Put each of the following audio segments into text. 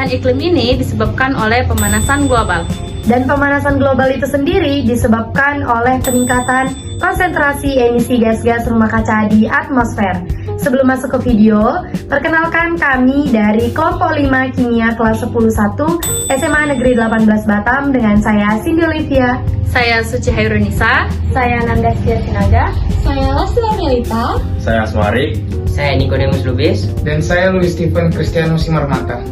perubahan iklim ini disebabkan oleh pemanasan global. Dan pemanasan global itu sendiri disebabkan oleh peningkatan konsentrasi emisi gas-gas rumah kaca di atmosfer. Sebelum masuk ke video, perkenalkan kami dari kelompok 5 Kimia kelas 10-1 SMA Negeri 18 Batam dengan saya Cindy Olivia. Saya Suci Hairunisa. Saya Nandastia Sinaga. Saya Lesti Melita. Saya Asmari. Saya Nikodemus Lubis. Dan saya Louis Stephen Cristiano Simarmata.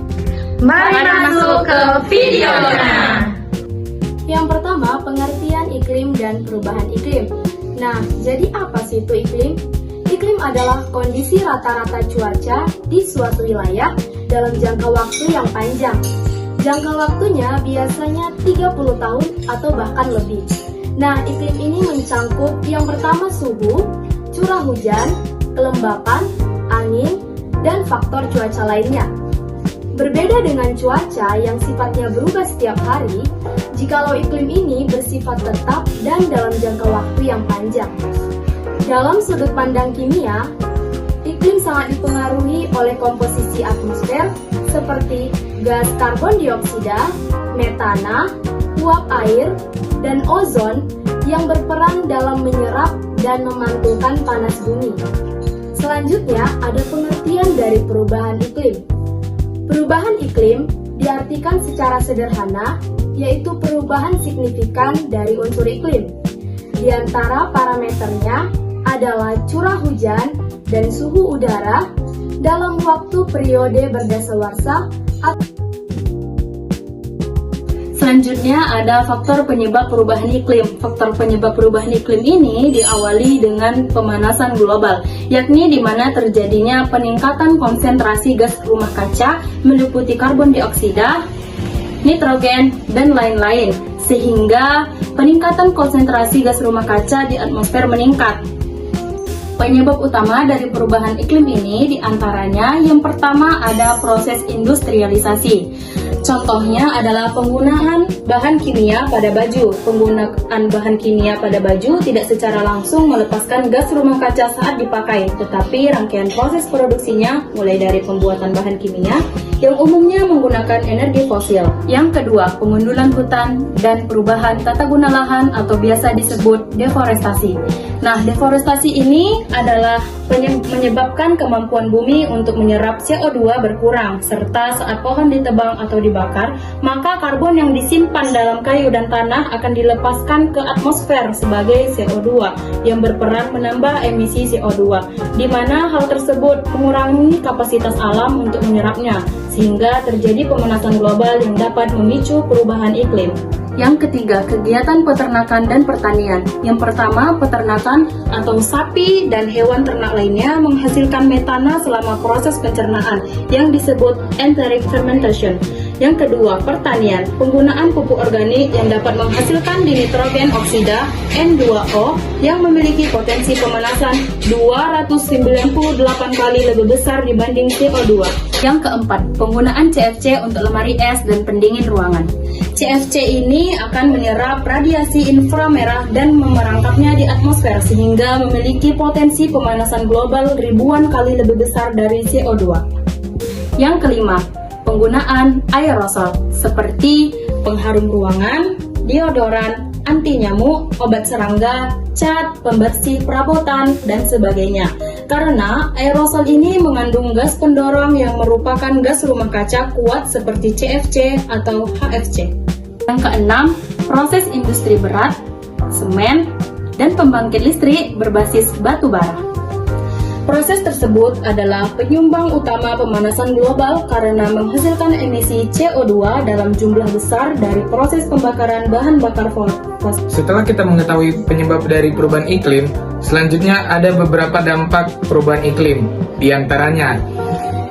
Mari masuk ke videonya. Yang pertama, pengertian iklim dan perubahan iklim. Nah, jadi apa sih itu iklim? Iklim adalah kondisi rata-rata cuaca di suatu wilayah dalam jangka waktu yang panjang. Jangka waktunya biasanya 30 tahun atau bahkan lebih. Nah, iklim ini mencangkup yang pertama suhu, curah hujan, kelembapan, angin, dan faktor cuaca lainnya. Berbeda dengan cuaca yang sifatnya berubah setiap hari, jikalau iklim ini bersifat tetap dan dalam jangka waktu yang panjang. Dalam sudut pandang kimia, iklim sangat dipengaruhi oleh komposisi atmosfer seperti gas karbon dioksida, metana, uap air, dan ozon yang berperan dalam menyerap dan memantulkan panas bumi. Selanjutnya, ada pengertian dari perubahan iklim. Perubahan iklim diartikan secara sederhana, yaitu perubahan signifikan dari unsur iklim. Di antara parameternya adalah curah hujan dan suhu udara dalam waktu periode berdasawarsa. Selanjutnya ada faktor penyebab perubahan iklim. Faktor penyebab perubahan iklim ini diawali dengan pemanasan global, yakni di mana terjadinya peningkatan konsentrasi gas rumah kaca meliputi karbon dioksida, nitrogen, dan lain-lain, sehingga peningkatan konsentrasi gas rumah kaca di atmosfer meningkat. Penyebab utama dari perubahan iklim ini diantaranya yang pertama ada proses industrialisasi. Contohnya adalah penggunaan bahan kimia pada baju. Penggunaan bahan kimia pada baju tidak secara langsung melepaskan gas rumah kaca saat dipakai, tetapi rangkaian proses produksinya mulai dari pembuatan bahan kimia yang umumnya menggunakan energi fosil. Yang kedua, pengundulan hutan dan perubahan tata guna lahan atau biasa disebut deforestasi. Nah, deforestasi ini adalah menyebabkan kemampuan bumi untuk menyerap CO2 berkurang, serta saat pohon ditebang atau dibakar, maka karbon yang disimpan dalam kayu dan tanah akan dilepaskan ke atmosfer sebagai CO2 yang berperan menambah emisi CO2, di mana hal tersebut mengurangi kapasitas alam untuk menyerapnya, sehingga terjadi pemanasan global yang dapat memicu perubahan iklim. Yang ketiga, kegiatan peternakan dan pertanian. Yang pertama, peternakan atau sapi dan hewan ternak lainnya menghasilkan metana selama proses pencernaan yang disebut enteric fermentation. Yang kedua, pertanian. Penggunaan pupuk organik yang dapat menghasilkan dinitrogen oksida N2O yang memiliki potensi pemanasan 298 kali lebih besar dibanding CO2. Yang keempat, penggunaan CFC untuk lemari es dan pendingin ruangan. CFC ini akan menyerap radiasi inframerah dan memerangkapnya di atmosfer sehingga memiliki potensi pemanasan global ribuan kali lebih besar dari CO2. Yang kelima, penggunaan aerosol seperti pengharum ruangan, deodoran, anti nyamuk, obat serangga, cat, pembersih perabotan, dan sebagainya. Karena aerosol ini mengandung gas pendorong yang merupakan gas rumah kaca kuat seperti CFC atau HFC. Yang keenam, proses industri berat, semen, dan pembangkit listrik berbasis batu bara. Proses tersebut adalah penyumbang utama pemanasan global karena menghasilkan emisi CO2 dalam jumlah besar dari proses pembakaran bahan bakar fosil. Setelah kita mengetahui penyebab dari perubahan iklim, selanjutnya ada beberapa dampak perubahan iklim. Di antaranya,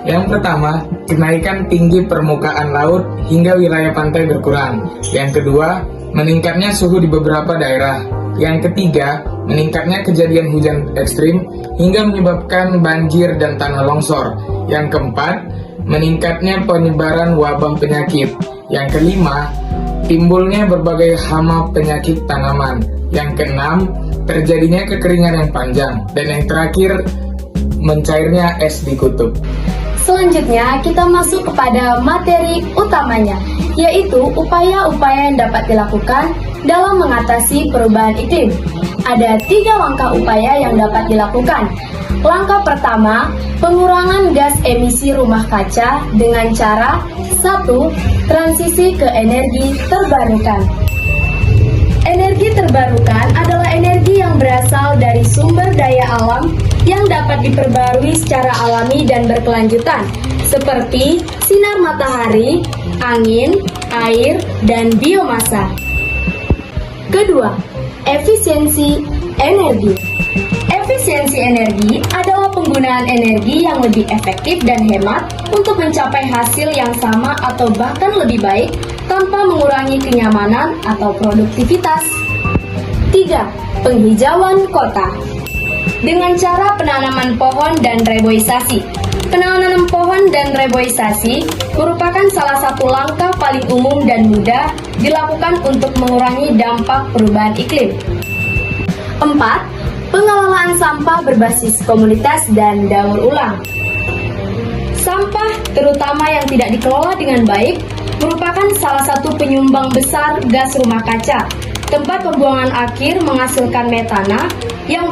yang pertama, kenaikan tinggi permukaan laut hingga wilayah pantai berkurang. Yang kedua, meningkatnya suhu di beberapa daerah. Yang ketiga, meningkatnya kejadian hujan ekstrim hingga menyebabkan banjir dan tanah longsor. Yang keempat, meningkatnya penyebaran wabah penyakit. Yang kelima, timbulnya berbagai hama penyakit tanaman. Yang keenam, terjadinya kekeringan yang panjang. Dan yang terakhir, mencairnya es di kutub. Selanjutnya, kita masuk kepada materi utamanya, yaitu upaya-upaya yang dapat dilakukan dalam mengatasi perubahan iklim. Ada 3 langkah upaya yang dapat dilakukan. Langkah pertama, pengurangan gas emisi rumah kaca dengan cara 1. Transisi ke energi terbarukan. Energi terbarukan adalah energi yang berasal dari sumber daya alam yang dapat diperbarui secara alami dan berkelanjutan, seperti sinar matahari, angin, air, dan biomasa. Kedua, efisiensi energi. Efisiensi energi adalah penggunaan energi yang lebih efektif dan hemat untuk mencapai hasil yang sama atau bahkan lebih baik tanpa mengurangi kenyamanan atau produktivitas. 3. Penghijauan kota. Dengan cara penanaman pohon dan reboisasi. Penanaman pohon dan reboisasi merupakan salah satu langkah paling umum dan mudah dilakukan untuk mengurangi dampak perubahan iklim. 4. Pengelolaan sampah berbasis komunitas dan daur ulang. Sampah, terutama yang tidak dikelola dengan baik, merupakan salah satu penyumbang besar gas rumah kaca. Tempat pembuangan akhir menghasilkan metana yang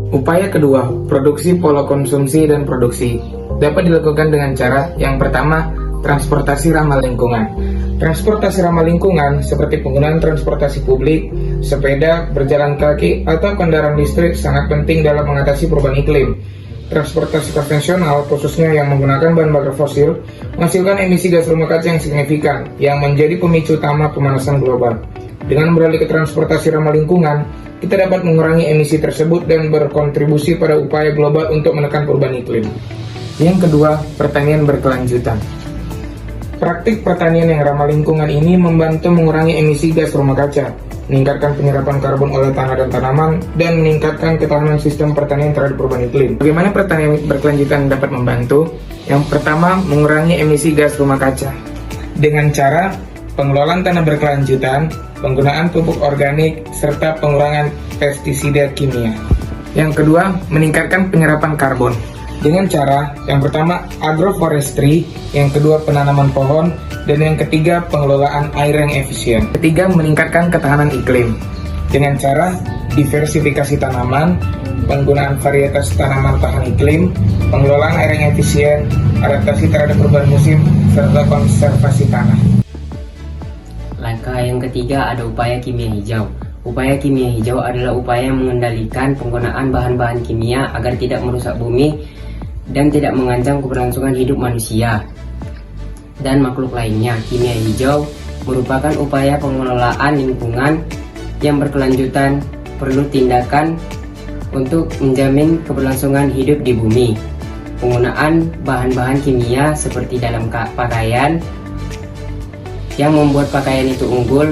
Upaya kedua, produksi pola konsumsi dan produksi. Dapat dilakukan dengan cara yang pertama, transportasi ramah lingkungan. Transportasi ramah lingkungan seperti penggunaan transportasi publik, sepeda, berjalan kaki, atau kendaraan listrik sangat penting dalam mengatasi perubahan iklim. Transportasi konvensional, khususnya yang menggunakan bahan bakar fosil, menghasilkan emisi gas rumah kaca yang signifikan, yang menjadi pemicu utama pemanasan global. Dengan beralih ke transportasi ramah lingkungan, kita dapat mengurangi emisi tersebut dan berkontribusi pada upaya global untuk menekan perubahan iklim. Yang kedua, pertanian berkelanjutan. Praktik pertanian yang ramah lingkungan ini membantu mengurangi emisi gas rumah kaca, meningkatkan penyerapan karbon oleh tanah dan tanaman, dan meningkatkan ketahanan sistem pertanian terhadap perubahan iklim. Bagaimana pertanian berkelanjutan dapat membantu? Yang pertama, mengurangi emisi gas rumah kaca dengan cara pengelolaan tanah berkelanjutan, penggunaan pupuk organik, serta pengurangan pestisida kimia. Yang kedua, meningkatkan penyerapan karbon dengan cara yang pertama agroforestry, yang kedua penanaman pohon, dan yang ketiga pengelolaan air yang efisien. Ketiga, meningkatkan ketahanan iklim dengan cara diversifikasi tanaman, penggunaan varietas tanaman tahan iklim, pengelolaan air yang efisien, adaptasi terhadap perubahan musim, serta konservasi tanah. Langkah yang ketiga ada upaya kimia hijau. Upaya kimia hijau adalah upaya mengendalikan penggunaan bahan-bahan kimia agar tidak merusak bumi dan tidak mengancam keberlangsungan hidup manusia dan makhluk lainnya. Kimia hijau merupakan upaya pengelolaan lingkungan yang berkelanjutan, perlu tindakan untuk menjamin keberlangsungan hidup di bumi. Penggunaan bahan-bahan kimia seperti dalam pakaian yang membuat pakaian itu unggul,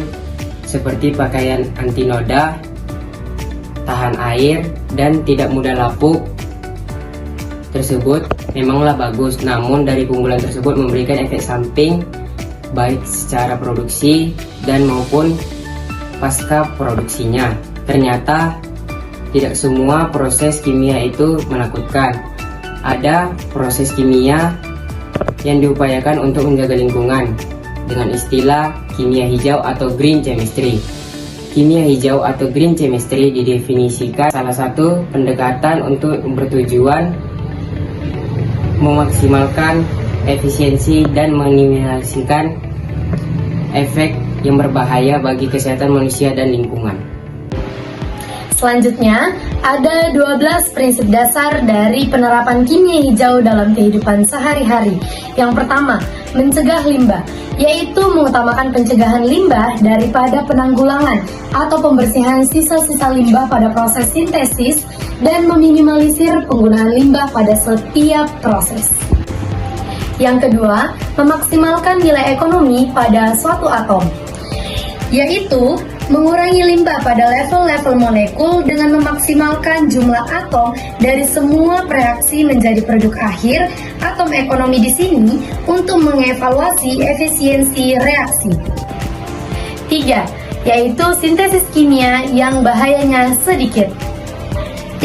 seperti pakaian anti noda, tahan air, dan tidak mudah lapuk tersebut memanglah bagus, namun dari keunggulan tersebut memberikan efek samping baik secara produksi dan maupun pasca produksinya. Ternyata tidak semua proses kimia itu menakutkan. Ada proses kimia yang diupayakan untuk menjaga lingkungan dengan istilah kimia hijau atau green chemistry. Kimia hijau atau green chemistry didefinisikan salah satu pendekatan untuk bertujuan memaksimalkan efisiensi dan meminimalisasikan efek yang berbahaya bagi kesehatan manusia dan lingkungan. Selanjutnya, ada 12 prinsip dasar dari penerapan kimia hijau dalam kehidupan sehari-hari. Yang pertama, mencegah limbah, yaitu mengutamakan pencegahan limbah daripada penanggulangan atau pembersihan sisa-sisa limbah pada proses sintesis dan meminimalisir penggunaan limbah pada setiap proses. Yang kedua, memaksimalkan nilai ekonomi pada suatu atom, yaitu mengurangi limbah pada level-level molekul dengan memaksimalkan jumlah atom dari semua reaksi menjadi produk akhir. Atom ekonomi di sini untuk mengevaluasi efisiensi reaksi. 3. Yaitu sintesis kimia yang bahayanya sedikit.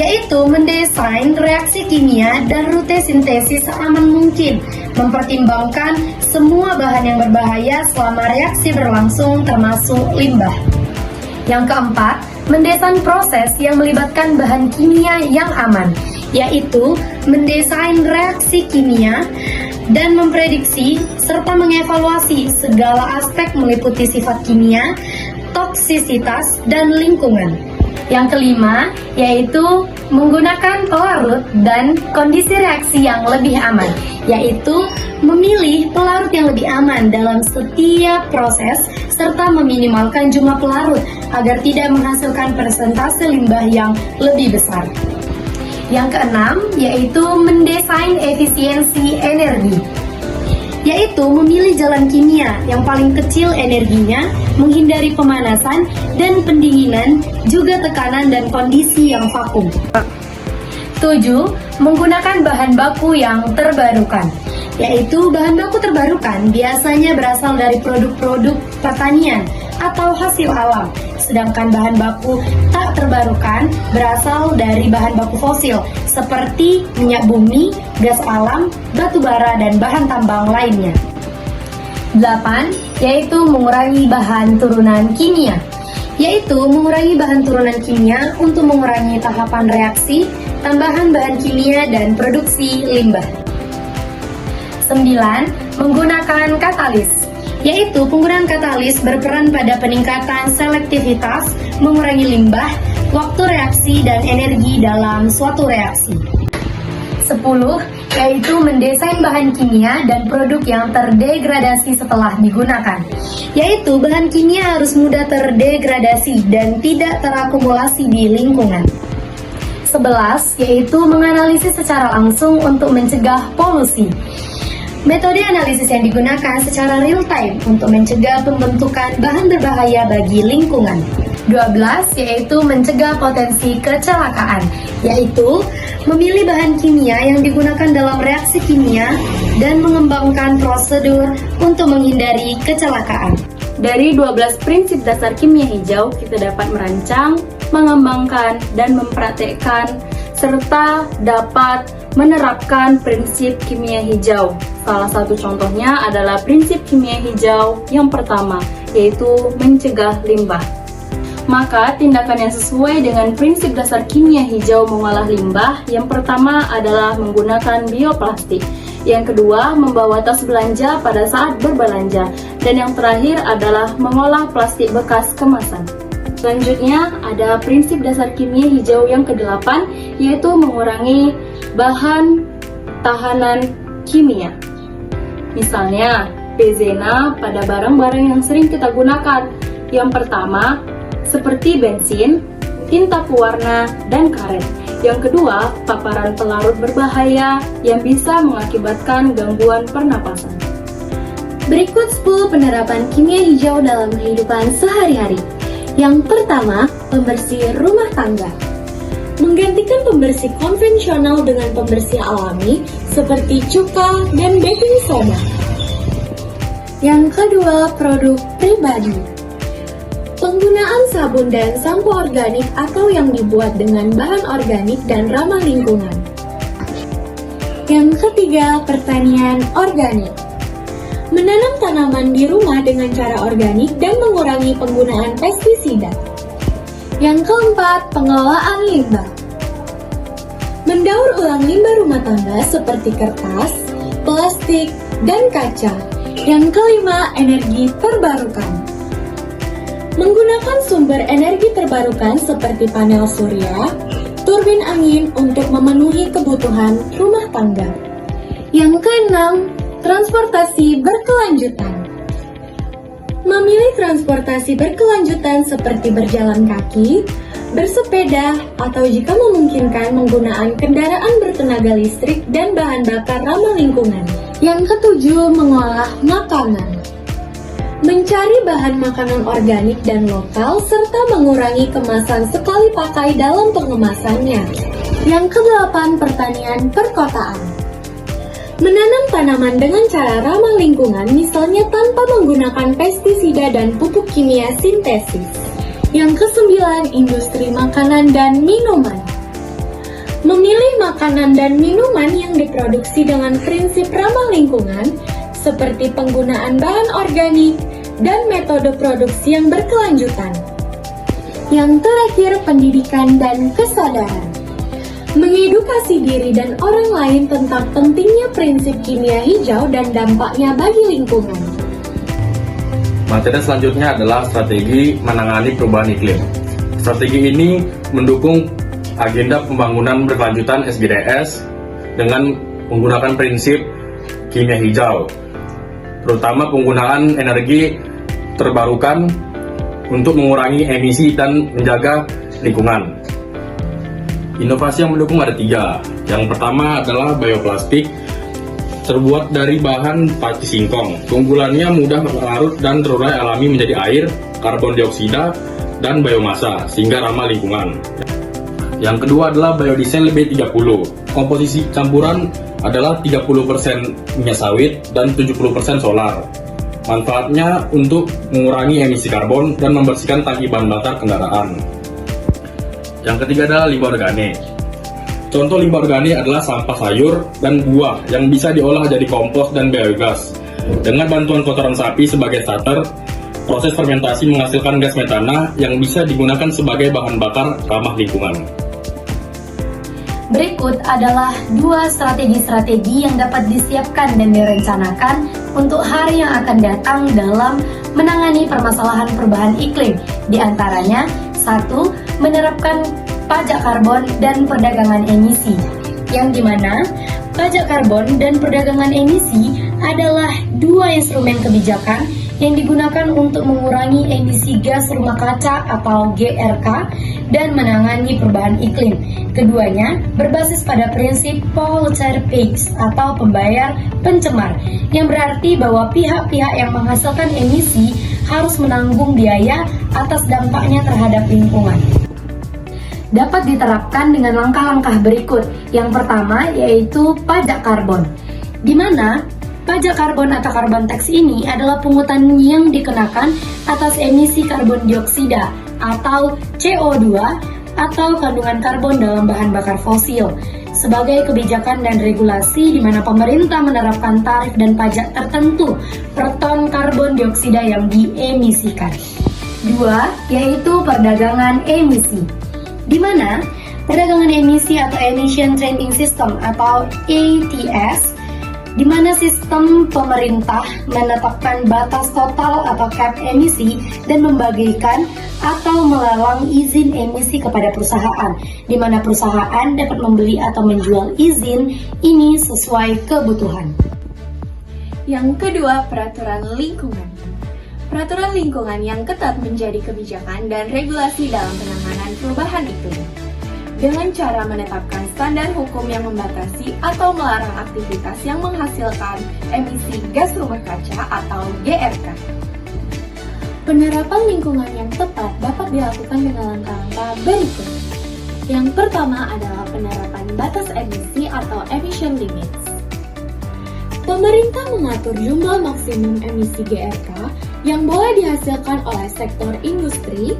yaitu mendesain reaksi kimia dan rute sintesis seaman mungkin, mempertimbangkan semua bahan yang berbahaya selama reaksi berlangsung termasuk limbah. Yang keempat, mendesain proses yang melibatkan bahan kimia yang aman, yaitu mendesain reaksi kimia dan memprediksi serta mengevaluasi segala aspek meliputi sifat kimia, toksisitas, dan lingkungan. Yang kelima, yaitu menggunakan pelarut dan kondisi reaksi yang lebih aman, yaitu memilih pelarut yang lebih aman dalam setiap proses serta meminimalkan jumlah pelarut agar tidak menghasilkan persentase limbah yang lebih besar. Yang keenam, yaitu mendesain efisiensi energi, yaitu memilih jalan kimia yang paling kecil energinya, menghindari pemanasan dan pendinginan, juga tekanan dan kondisi yang vakum. 7. Menggunakan bahan baku yang terbarukan, yaitu bahan baku terbarukan biasanya berasal dari produk-produk pertanian atau hasil alam, sedangkan bahan baku tak terbarukan berasal dari bahan baku fosil seperti minyak bumi, gas alam, batu bara, dan bahan tambang lainnya. 8. Yaitu mengurangi bahan turunan kimia, yaitu mengurangi bahan turunan kimia untuk mengurangi tahapan reaksi, tambahan bahan kimia, dan produksi limbah. 9. Menggunakan katalis, yaitu penggunaan katalis berperan pada peningkatan selektivitas, mengurangi limbah, waktu reaksi, dan energi dalam suatu reaksi. 10. Yaitu mendesain bahan kimia dan produk yang terdegradasi setelah digunakan, yaitu bahan kimia harus mudah terdegradasi dan tidak terakumulasi di lingkungan. 11. Yaitu menganalisis secara langsung untuk mencegah polusi. Metode analisis yang digunakan secara real time untuk mencegah pembentukan bahan berbahaya bagi lingkungan. 12. Yaitu mencegah potensi kecelakaan, yaitu memilih bahan kimia yang digunakan dalam reaksi kimia dan mengembangkan prosedur untuk menghindari kecelakaan. Dari 12 prinsip dasar kimia hijau, kita dapat merancang, mengembangkan, dan mempraktekkan serta dapat menerapkan prinsip kimia hijau. Salah satu contohnya adalah prinsip kimia hijau yang pertama, yaitu mencegah limbah. Maka tindakan yang sesuai dengan prinsip dasar kimia hijau mengolah limbah, yang pertama adalah menggunakan bioplastik, yang kedua membawa tas belanja pada saat berbelanja, dan yang terakhir adalah mengolah plastik bekas kemasan. Selanjutnya ada prinsip dasar kimia hijau yang ke-8, yaitu mengurangi bahan tahanan kimia. Misalnya, pezena pada barang-barang yang sering kita gunakan. Yang pertama, seperti bensin, tinta pewarna, dan karet. Yang kedua, paparan pelarut berbahaya yang bisa mengakibatkan gangguan pernapasan. Berikut 10 penerapan kimia hijau dalam kehidupan sehari-hari. Yang pertama, pembersih rumah tangga. Menggantikan pembersih konvensional dengan pembersih alami seperti cuka dan baking soda. Yang kedua, produk pribadi. Penggunaan sabun dan sampo organik atau yang dibuat dengan bahan organik dan ramah lingkungan. Yang ketiga, pertanian organik. Menanam tanaman di rumah dengan cara organik dan mengurangi penggunaan pestisida. Yang keempat, pengelolaan limbah. Mendaur ulang limbah rumah tangga seperti kertas, plastik, dan kaca. Yang kelima, energi terbarukan. Menggunakan sumber energi terbarukan seperti panel surya, turbin angin untuk memenuhi kebutuhan rumah tangga. Yang keenam, transportasi berkelanjutan. Memilih transportasi berkelanjutan seperti berjalan kaki, bersepeda, atau jika memungkinkan menggunaan kendaraan bertenaga listrik dan bahan bakar ramah lingkungan. Yang ketujuh, mengolah makanan. Mencari bahan makanan organik dan lokal serta mengurangi kemasan sekali pakai dalam pengemasannya. Yang kedelapan, pertanian perkotaan. Menanam tanaman dengan cara ramah lingkungan, misalnya tanpa menggunakan pestisida dan pupuk kimia sintesis. Yang kesembilan, industri makanan dan minuman. Memilih makanan dan minuman yang diproduksi dengan prinsip ramah lingkungan, seperti penggunaan bahan organik dan metode produksi yang berkelanjutan. Yang terakhir, pendidikan dan kesadaran. Mengedukasi diri dan orang lain tentang pentingnya prinsip kimia hijau dan dampaknya bagi lingkungan. Materi selanjutnya adalah strategi menangani perubahan iklim. Strategi ini mendukung agenda pembangunan berkelanjutan SDGs dengan menggunakan prinsip kimia hijau, terutama penggunaan energi terbarukan untuk mengurangi emisi dan menjaga lingkungan. Inovasi yang mendukung ada 3. Yang pertama adalah bioplastik, terbuat dari bahan pati singkong. Keunggulannya mudah larut dan terurai alami menjadi air, karbon dioksida, dan biomasa, sehingga ramah lingkungan. Yang kedua adalah biodiesel B30. Komposisi campuran adalah 30% minyak sawit dan 70% solar. Manfaatnya untuk mengurangi emisi karbon dan membersihkan tangki bahan bakar kendaraan. Yang ketiga adalah limbah organik. Contoh limbah organik adalah sampah sayur dan buah yang bisa diolah jadi kompos dan biogas. Dengan bantuan kotoran sapi sebagai starter, proses fermentasi menghasilkan gas metana yang bisa digunakan sebagai bahan bakar ramah lingkungan. Berikut adalah 2 strategi-strategi yang dapat disiapkan dan direncanakan untuk hari yang akan datang dalam menangani permasalahan perubahan iklim. Di antaranya, 1. Menerapkan pajak karbon dan perdagangan emisi, yang dimana pajak karbon dan perdagangan emisi adalah 2 instrumen kebijakan yang digunakan untuk mengurangi emisi gas rumah kaca atau GRK dan menangani perubahan iklim. Keduanya berbasis pada prinsip polluter pays atau pembayar pencemar, yang berarti bahwa pihak-pihak yang menghasilkan emisi harus menanggung biaya atas dampaknya terhadap lingkungan. Dapat diterapkan dengan langkah-langkah berikut. Yang pertama yaitu pajak karbon, di mana pajak karbon atau carbon tax ini adalah pungutan yang dikenakan atas emisi karbon dioksida atau CO2 atau kandungan karbon dalam bahan bakar fosil sebagai kebijakan dan regulasi di mana pemerintah menerapkan tarif dan pajak tertentu per ton karbon dioksida yang diemisikan. 2. Yaitu perdagangan emisi, di mana perdagangan emisi atau Emission Trading System atau ETS, di mana sistem pemerintah menetapkan batas total atau cap emisi dan membagikan atau melelang izin emisi kepada perusahaan, di mana perusahaan dapat membeli atau menjual izin ini sesuai kebutuhan. Yang kedua, peraturan lingkungan. Peraturan lingkungan yang ketat menjadi kebijakan dan regulasi dalam penanganan perubahan iklim, dengan cara menetapkan standar hukum yang membatasi atau melarang aktivitas yang menghasilkan emisi gas rumah kaca atau GRK. Penerapan lingkungan yang tepat dapat dilakukan dengan langkah-langkah berikut. Yang pertama adalah penerapan batas emisi atau emission limits. Pemerintah mengatur jumlah maksimum emisi GRK yang boleh dihasilkan oleh sektor industri,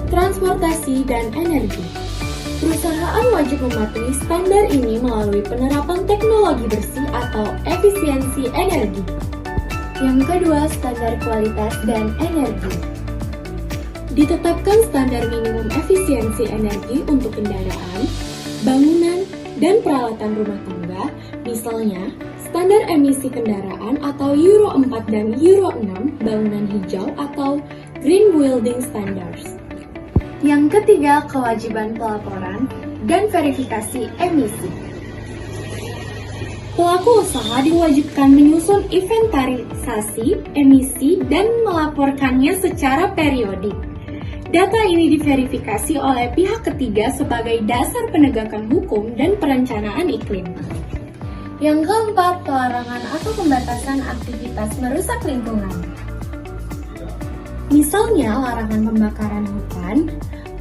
transportasi, dan energi. Perusahaan wajib mematuhi standar ini melalui penerapan teknologi bersih atau efisiensi energi. Yang kedua, standar kualitas dan energi. Ditetapkan standar minimum efisiensi energi untuk kendaraan, bangunan, dan peralatan rumah tangga, misalnya standar emisi kendaraan atau Euro 4 dan Euro 6, bangunan hijau atau Green Building Standards. Yang ketiga, kewajiban pelaporan dan verifikasi emisi. Pelaku usaha diwajibkan menyusun inventarisasi emisi dan melaporkannya secara periodik. Data ini diverifikasi oleh pihak ketiga sebagai dasar penegakan hukum dan perencanaan iklim. Yang keempat, pelarangan atau pembatasan aktivitas merusak lingkungan. Misalnya larangan pembakaran hutan,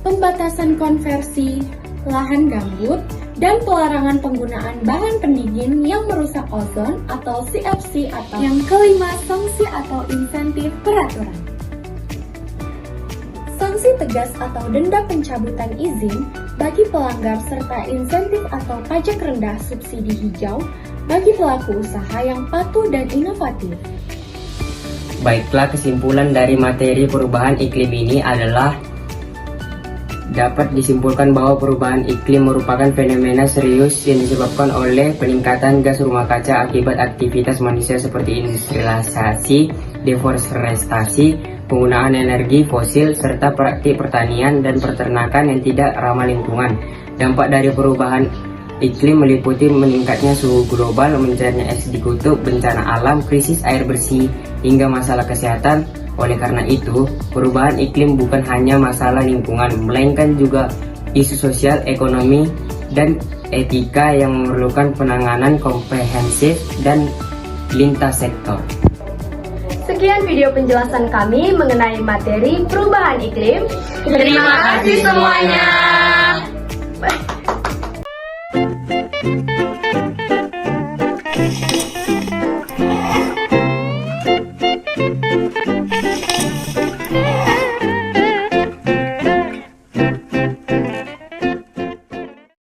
pembatasan konversi lahan gambut, dan pelarangan penggunaan bahan pendingin yang merusak ozon atau CFC atau yang kelima, sanksi atau insentif peraturan. Sanksi tegas atau denda pencabutan izin bagi pelanggar serta insentif atau pajak rendah subsidi hijau bagi pelaku usaha yang patuh dan inovatif. Baiklah, kesimpulan dari materi perubahan iklim ini adalah dapat disimpulkan bahwa perubahan iklim merupakan fenomena serius yang disebabkan oleh peningkatan gas rumah kaca akibat aktivitas manusia seperti industrialisasi, deforestasi, penggunaan energi fosil, serta praktik pertanian dan peternakan yang tidak ramah lingkungan. Dampak dari perubahan iklim meliputi meningkatnya suhu global, mencairnya es di kutub, bencana alam, krisis air bersih, hingga masalah kesehatan. Oleh karena itu, perubahan iklim bukan hanya masalah lingkungan, melainkan juga isu sosial, ekonomi, dan etika yang memerlukan penanganan komprehensif dan lintas sektor. Sekian video penjelasan kami mengenai materi perubahan iklim. Terima kasih semuanya.